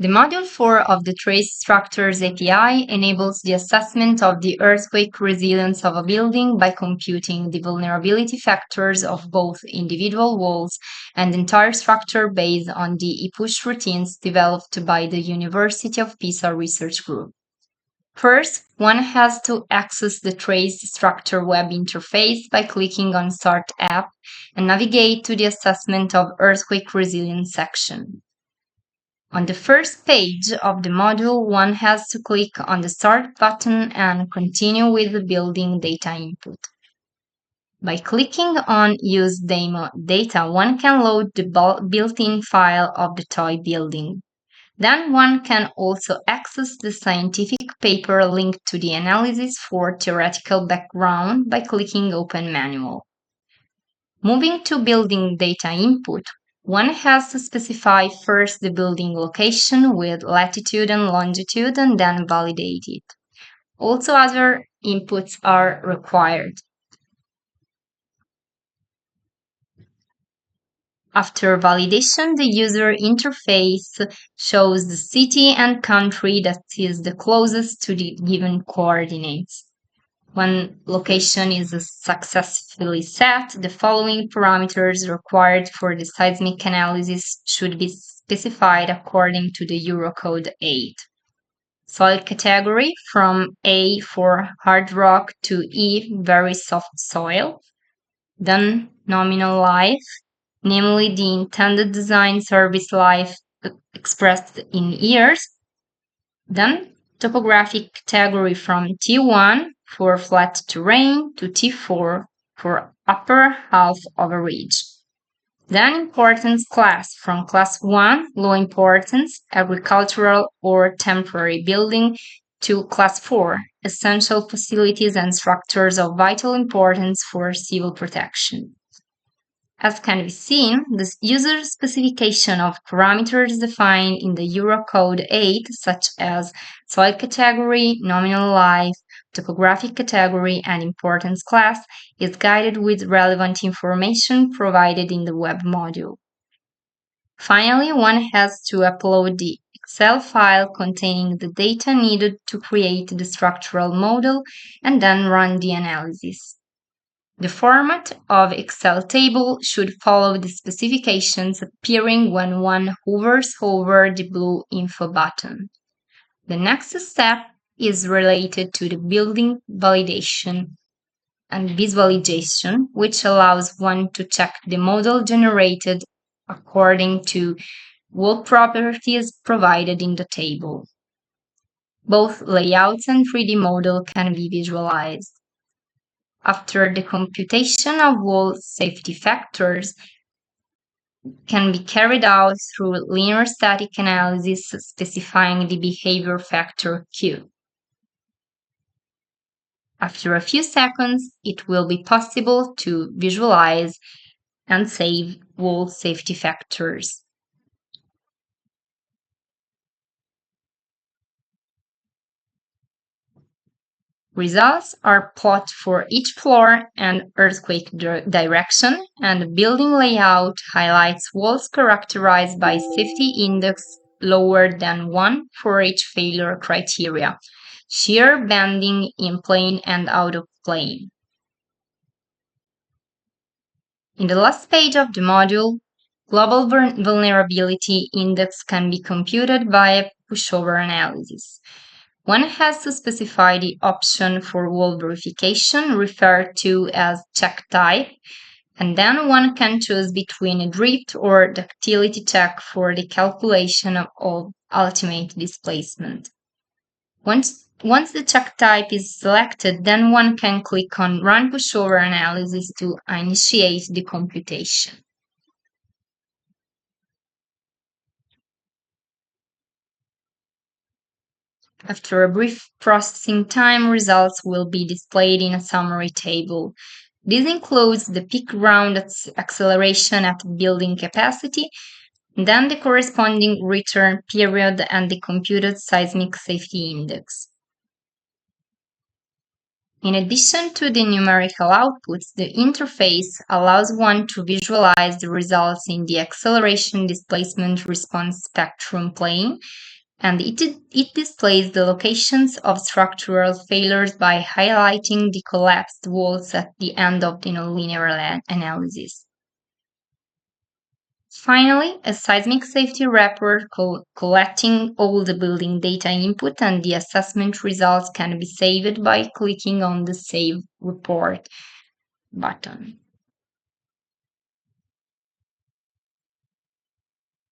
The Module 4 of the Trace Structures API enables the assessment of the earthquake resilience of a building by computing the vulnerability factors of both individual walls and entire structure based on the ePush routines developed by the University of Pisa Research Group. First, one has to access the Trace Structure web interface by clicking on Start App and navigate to the Assessment of Earthquake Resilience section. On the first page of the module, one has to click on the Start button and continue with the building data input. By clicking on Use Demo Data, one can load the built-in file of the toy building. Then one can also access the scientific paper linked to the analysis for theoretical background by clicking Open Manual. Moving to building data input, one has to specify first the building location with latitude and longitude and then validate it. Also, other inputs are required. After validation, the user interface shows the city and country that is the closest to the given coordinates. When location is successfully set, the following parameters required for the seismic analysis should be specified according to the Eurocode 8. Soil category from A for hard rock to E, very soft soil. Then nominal life, namely the intended design service life expressed in years. Then topographic category from T1 for flat terrain to T4 for upper half of a ridge. Then importance class from class 1, low importance, agricultural or temporary building, to class 4, essential facilities and structures of vital importance for civil protection. As can be seen, the user specification of parameters defined in the Eurocode 8, such as soil category, nominal life, topographic category, and importance class, is guided with relevant information provided in the web module. Finally, one has to upload the Excel file containing the data needed to create the structural model and then run the analysis. The format of Excel table should follow the specifications appearing when one hovers over the blue info button. The next step is related to the building validation and visualization, which allows one to check the model generated according to wall properties provided in the table. Both layouts and 3D model can be visualized. After the computation of wall safety factors can be carried out through linear static analysis specifying the behavior factor Q. After a few seconds, it will be possible to visualize and save wall safety factors. Results are plotted for each floor and earthquake direction, and the building layout highlights walls characterized by safety index lower than 1 for each failure criteria, shear bending in plane and out of plane. In the last page of the module, global vulnerability index can be computed by pushover analysis. One has to specify the option for wall verification, referred to as check type, and then one can choose between a drift or ductility check for the calculation of ultimate displacement. Once the check type is selected, then one can click on Run Pushover Analysis to initiate the computation. After a brief processing time, results will be displayed in a summary table. This includes the peak ground acceleration at building capacity, then the corresponding return period and the computed seismic safety index. In addition to the numerical outputs, the interface allows one to visualize the results in the acceleration, displacement, response spectrum plane, and it displays the locations of structural failures by highlighting the collapsed walls at the end of the nonlinear analysis. Finally, a seismic safety report collecting all the building data input and the assessment results can be saved by clicking on the Save Report button.